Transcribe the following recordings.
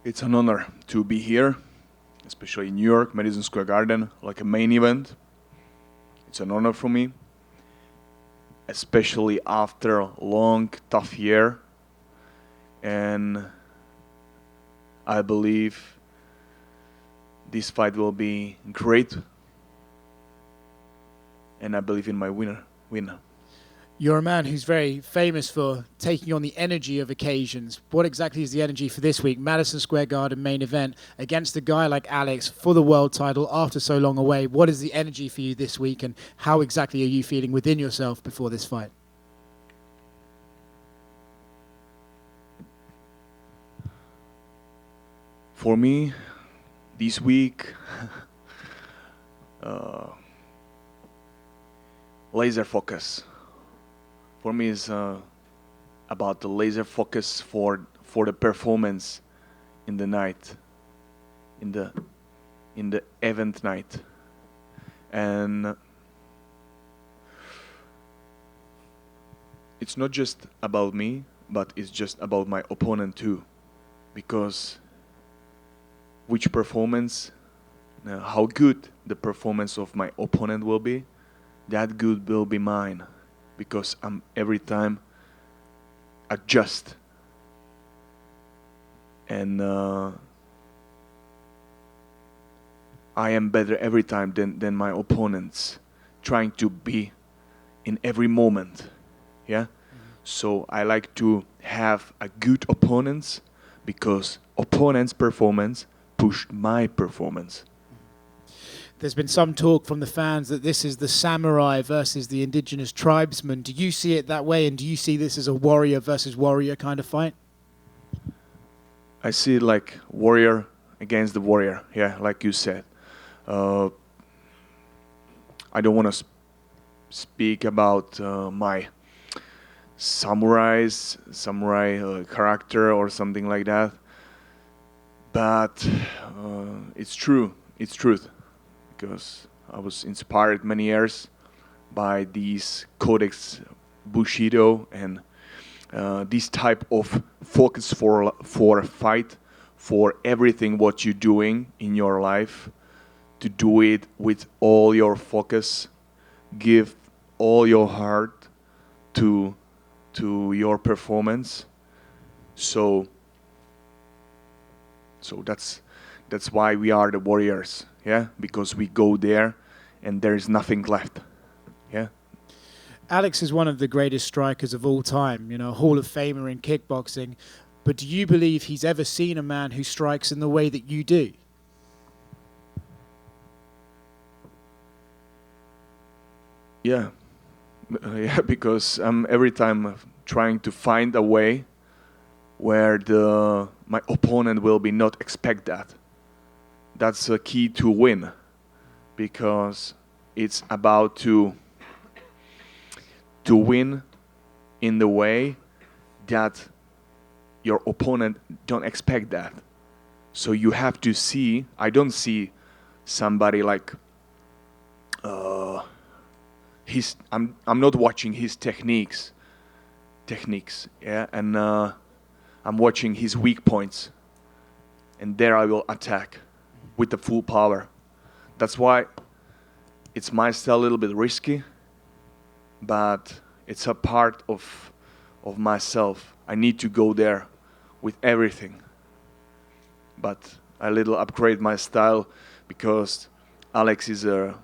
It's an honor to be here, especially in New York, Madison Square Garden, like a main event. It's an honor for me, especially after a long, tough year. And I believe this fight will be great. And I believe in my winner. You're a man who's very famous for taking on the energy of occasions. What exactly is the energy for this week? Madison Square Garden main event against a guy like Alex for the world title after so long away. What is the energy for you this week, and how exactly are you feeling within yourself before this fight? For me, this week, laser focus. For me, is about the laser focus for the performance in the night, in the event night, and it's not just about me, but it's just about my opponent too, because which performance, how good the performance of my opponent will be, that good will be mine, because I'm every time adjust, and I am better every time than my opponents, trying to be in every moment. Yeah. So I like to have a good opponents, because opponents' performance pushed my performance. There's been some talk from the fans that this is the samurai versus the indigenous tribesman. Do you see it that way, and do you see this as a warrior versus warrior kind of fight? I see it like warrior against the warrior. Yeah, like you said. I don't want to speak about my samurai character or something like that, but it's true. It's truth, because I was inspired many years by these codex Bushido and this type of focus for a fight, for everything what you're doing in your life, to do it with all your focus, give all your heart to your performance. So that's why we are the warriors, yeah, because we go there and there is nothing left. Yeah. Alex is one of the greatest strikers of all time, a Hall of Famer in kickboxing. But do you believe he's ever seen a man who strikes in the way that you do? Yeah. Yeah, because I'm every time trying to find a way where my opponent will be not expect that. That's a key to win, because it's about to win in the way that your opponent don't expect that. So you have to see. I don't see somebody like I'm not watching his techniques, yeah, and I'm watching his weak points, and there I will attack with the full power. That's why it's my style, a little bit risky, but it's a part of myself. I need to go there with everything, but I little upgrade my style, because Alex is a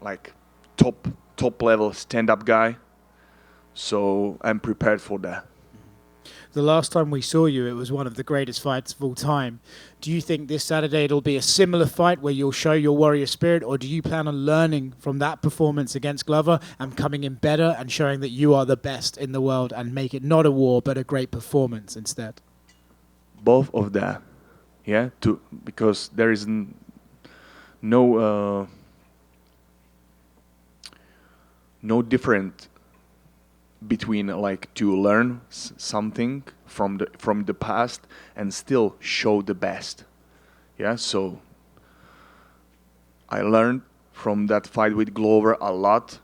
like top level stand-up guy, so I'm prepared for that. The last time we saw you, it was one of the greatest fights of all time. Do you think this Saturday it'll be a similar fight where you'll show your warrior spirit, or do you plan on learning from that performance against Glover and coming in better and showing that you are the best in the world and make it not a war but a great performance instead? Both of that, yeah, because there is no no different between like to learn something from the past and still show the best. Yeah, so I learned from that fight with Glover a lot.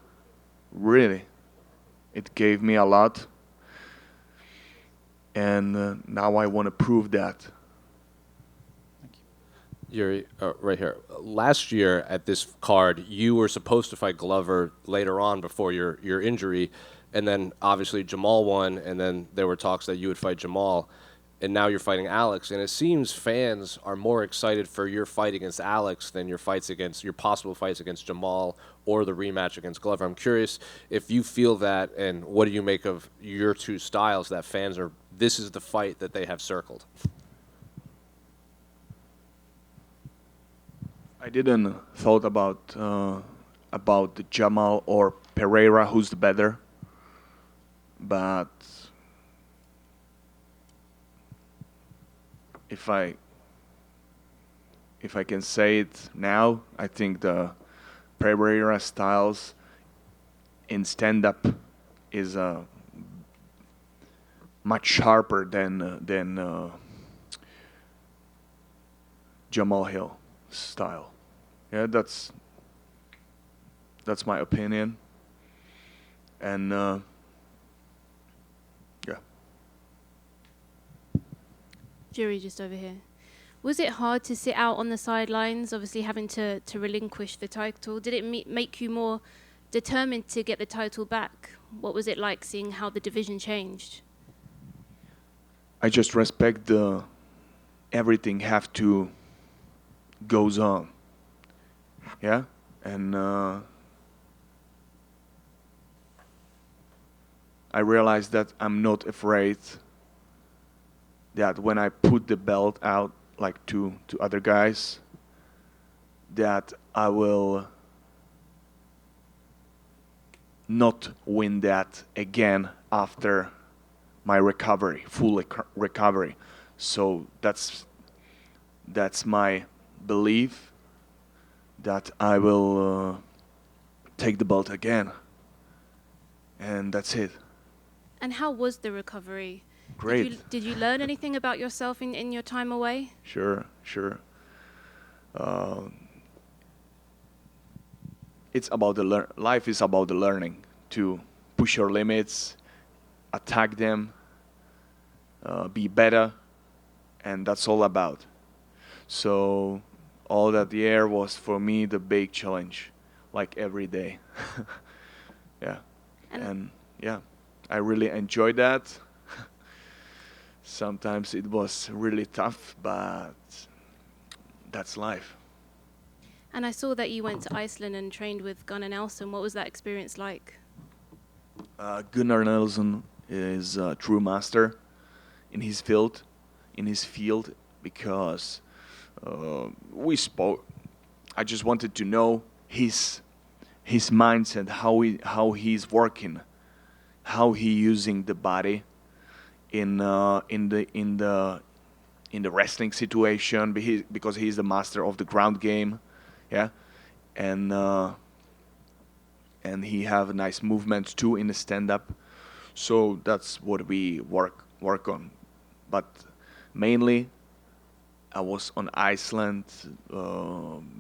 Really, it gave me a lot, and now I want to prove that Yuri, right here. Last year at this card, you were supposed to fight Glover later on before your injury, and then obviously Jamal won, and then there were talks that you would fight Jamal, and now you're fighting Alex, and it seems fans are more excited for your fight against Alex than your possible fights against Jamal or the rematch against Glover. I'm curious if you feel that, and what do you make of your two styles that fans are? This is the fight that they have circled. I didn't thought about the Jamal or Pereira, who's the better, but if I can say it now, I think the Pereira styles in stand-up is much sharper than Jamal Hill style. Yeah, that's my opinion, and yeah. Jiri, just over here. Was it hard to sit out on the sidelines, obviously having to relinquish the title? Did it make you more determined to get the title back? What was it like seeing how the division changed? I just respect the everything have to goes on. Yeah, and I realized that I'm not afraid that when I put the belt out like to other guys, that I will not win that again after my recovery, full recovery. So that's my belief that I will take the belt again, and that's it. And how was the recovery? Great. Did you learn anything about yourself in your time away? Sure. It's about the life is about the learning to push your limits, attack them, be better, and that's all about. So all that year was for me the big challenge, like every day. Yeah, and yeah, I really enjoyed that. Sometimes it was really tough, but that's life. And I saw that you went to Iceland and trained with Gunnar Nelson. What was that experience like? Gunnar Nelson is a true master in his field, because we spoke. I just wanted to know his mindset, how he's working, how he using the body in the wrestling situation, because he's the master of the ground game, yeah, and he have nice movements too in the stand-up. So that's what we work on. But mainly, I was on Iceland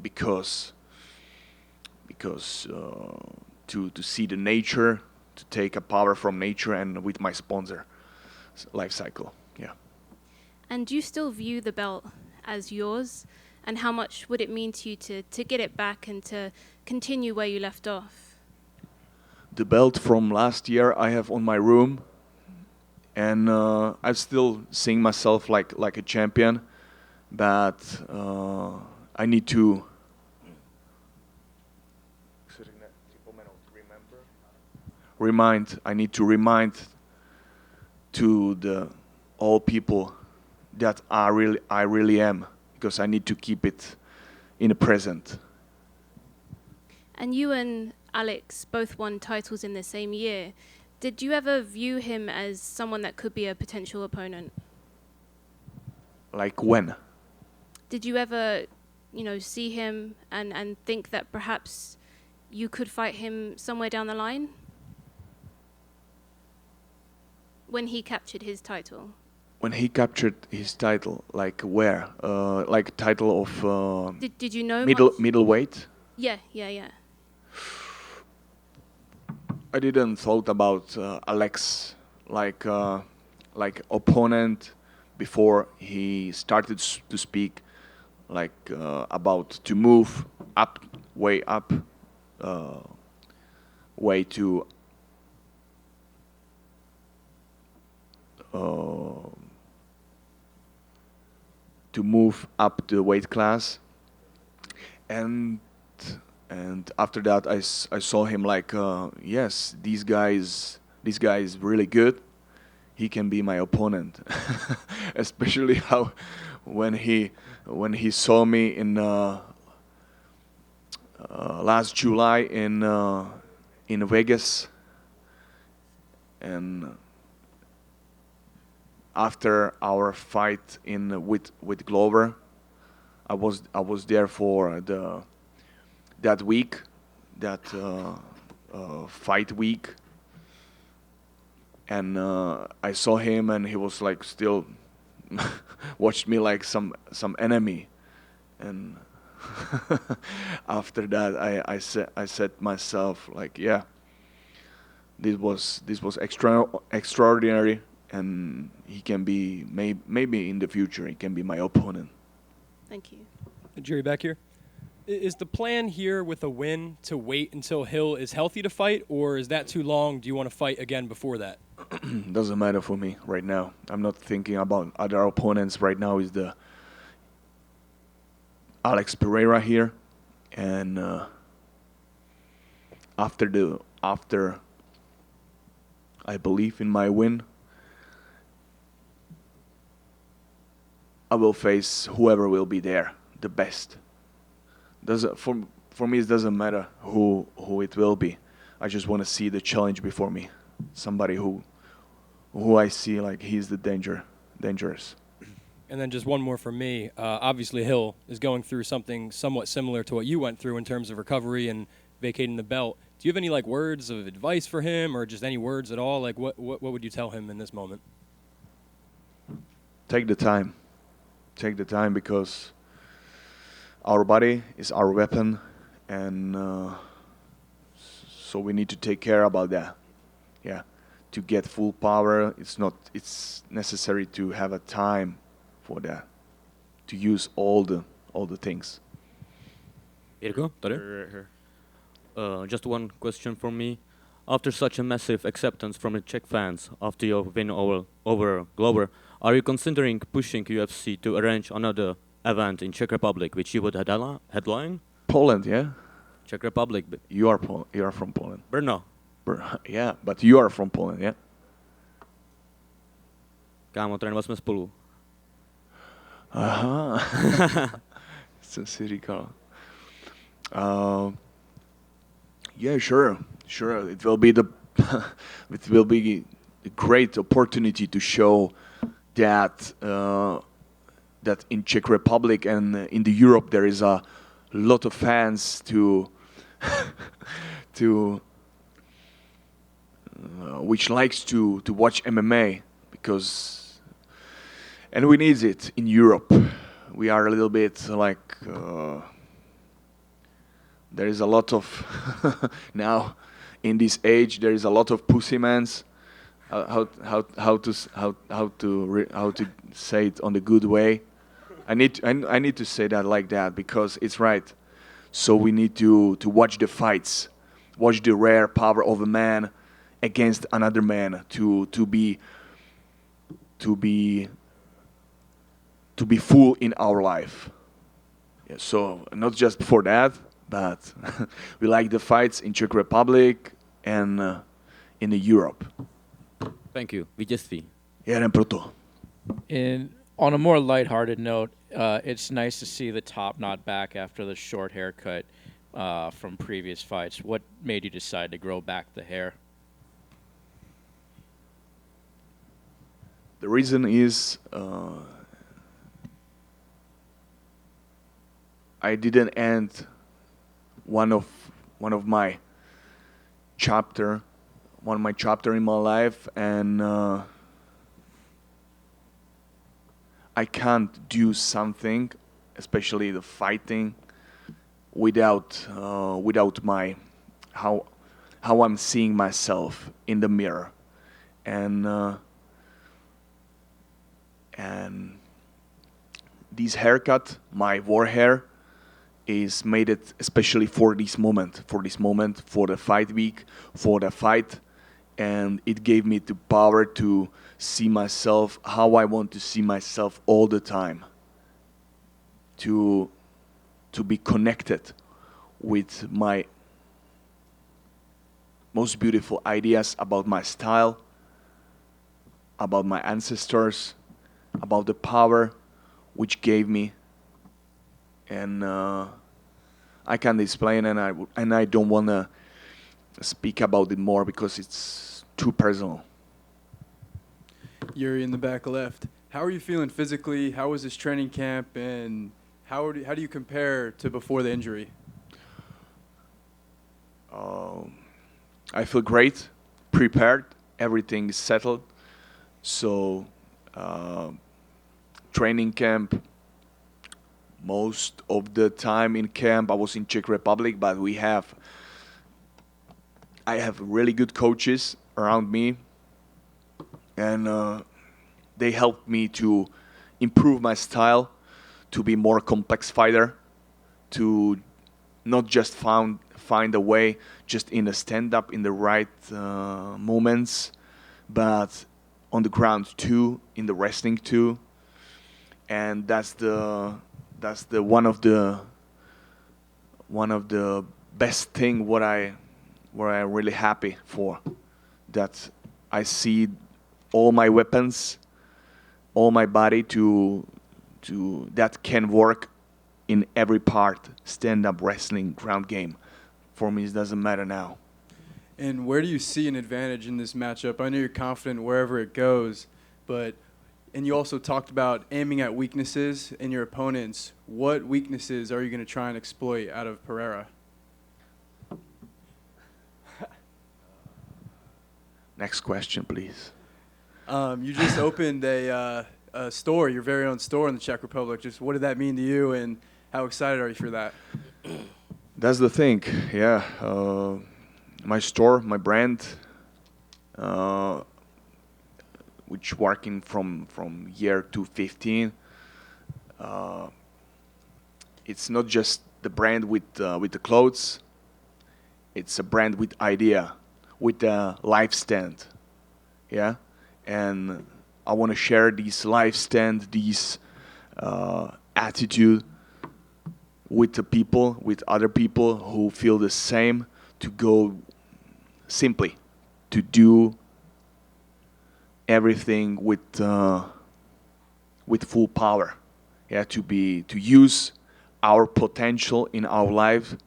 because to see the nature, to take a power from nature, and with my sponsor, Life Cycle. Yeah. And do you still view the belt as yours? And how much would it mean to you to get it back and to continue where you left off? The belt from last year I have on my room, and I'm still seeing myself like a champion, but I need to remind to the all people that I really am, because I need to keep it in the present. And you and Alex both won titles in the same year. Did you ever view him as someone that could be a potential opponent? Like when? Did you ever, see him and think that perhaps you could fight him somewhere down the line? When he captured his title? When he captured his title, like where? Like title of Did you know middleweight? Yeah. I didn't thought about Alex like opponent before he started to speak about to move up, way up, way to move up the weight class, and after that I saw him like, yes, this guy is really good. He can be my opponent. Especially how when he saw me in last July in Vegas, and after our fight with Glover, I was there for that week, that fight week, and I saw him, and he was like still watched me like some enemy, and after that I said myself like, yeah, this was extraordinary, and he can be maybe in the future he can be my opponent. Thank you. Jiri, back here. Is the plan here with a win to wait until Hill is healthy to fight, or is that too long? Do you want to fight again before that? Doesn't matter for me right now. I'm not thinking about other opponents right now. Is the Alex Pereira here, and after I believe in my win, I will face whoever will be there, the best. For me it doesn't matter who it will be. I just want to see the challenge before me, somebody who I see like he's the dangerous. And then just one more from me. Obviously, Hill is going through something somewhat similar to what you went through in terms of recovery and vacating the belt. Do you have any like words of advice for him, or just any words at all? Like what would you tell him in this moment? Take the time. Take the time, because our body is our weapon, and so we need to take care about that. Yeah, to get full power, it's necessary to have a time for that, to use all the things. Irko, just one question for me. After such a massive acceptance from the Czech fans after your win over Glover, are you considering pushing UFC to arrange another event in Czech Republic, which you would headline? Poland, yeah. Czech Republic. You are from Poland. Brno. Yeah, but you are from Poland, yeah. Kámo, trénovali jsme spolu. Aha. Jsem si říkal. Yeah, sure. It will be it will be a great opportunity to show that that in Czech Republic and in the Europe there is a lot of fans to which likes to watch MMA, because and we need it in Europe. We are a little bit like there is a lot of now in this age there is a lot of pussymans. How to say it on the good way. I need to say that like that, because it's right. So we need to watch the fights, watch the rare power of a man against another man, to be full in our life. Yeah, so not just for that, but we like the fights in Czech Republic and in Europe. Thank you. Vítězství. Jen proto. And on a more lighthearted note, it's nice to see the top not back after the short haircut from previous fights. What made you decide to grow back the hair? The reason is I didn't end one of my chapter in my life, and I can't do something, especially the fighting, without my how I'm seeing myself in the mirror, and this haircut, my war hair, is made it especially for this moment, for the fight week, for the fight, and it gave me the power to see myself how I want to see myself all the time, to be connected with my most beautiful ideas about my style, about my ancestors, about the power which gave me, and I can't explain, and I don't want to speak about it more because it's too personal. Jiri in the back left. How are you feeling physically? How was this training camp, and how do you compare to before the injury? I feel great, prepared, everything is settled. So, training camp, most of the time in camp I was in Czech Republic, but I have really good coaches around me, and they helped me to improve my style, to be more complex fighter, to not just find a way just in the stand-up in the right moments, but on the ground too, in the wrestling too, and that's the one of the best thing what I'm really happy for, that I see all my weapons, all my body to that can work in every part, stand-up, wrestling, ground game. For me, it doesn't matter now. And where do you see an advantage in this matchup? I know you're confident wherever it goes, and you also talked about aiming at weaknesses in your opponents. What weaknesses are you going to try and exploit out of Pereira? Next question, please. You just opened a store, your very own store in the Czech Republic. Just what did that mean to you, and how excited are you for that? That's the thing, yeah. My store, my brand, which working from year 2015. It's not just the brand with the clothes. It's a brand with idea, with a life stand, yeah. And I want to share this life stand, this attitude with the people, with other people who feel the same, to go simply, to do everything with full power, yeah, to use our potential in our life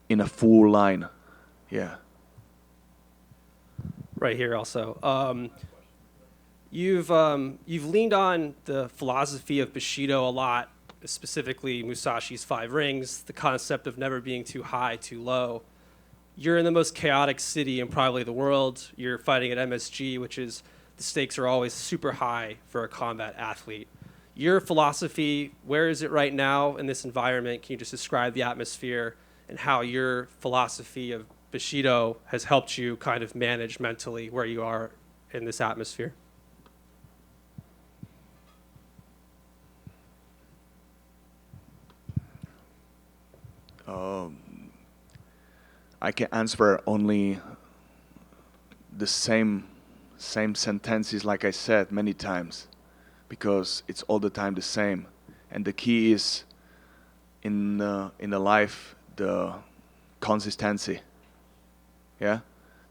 in a full line, yeah. Right here also. You've leaned on the philosophy of Bushido a lot, specifically Musashi's 5 rings, the concept of never being too high, too low. You're in the most chaotic city in probably the world. You're fighting at MSG, which is, the stakes are always super high for a combat athlete. Your philosophy, where is it right now in this environment? Can you just describe the atmosphere and how your philosophy of Bushido has helped you kind of manage mentally where you are in this atmosphere? I can answer only the same sentences like I said many times, because it's all the time the same. And the key is in the life, the consistency. Yeah,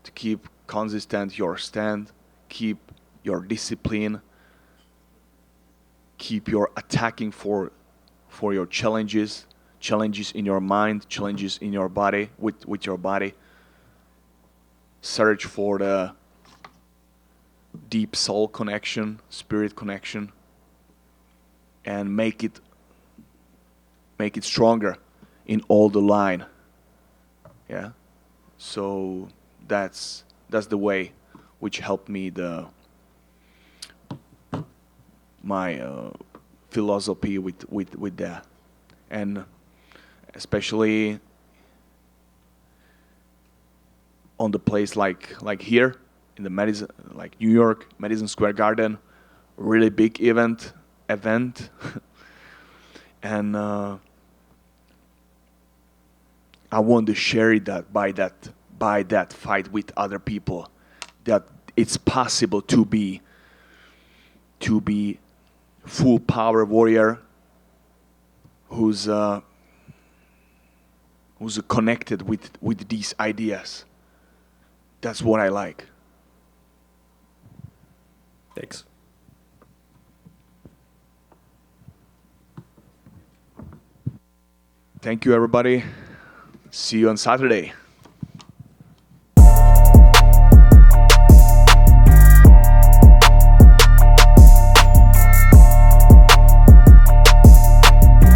to keep consistent your stand, keep your discipline, keep your attacking for your challenges in your mind, challenges in your body, with your body. Search for the deep soul connection, spirit connection, and make it stronger in all the line. Yeah. So that's the way which helped me my philosophy with that, and especially on the place like here in the Madison, like New York, Madison Square Garden, really big event, and I want to share that by that fight with other people, that it's possible to be full power warrior who's connected with these ideas. That's what I like. Thanks. Thank you, everybody. See you on Saturday.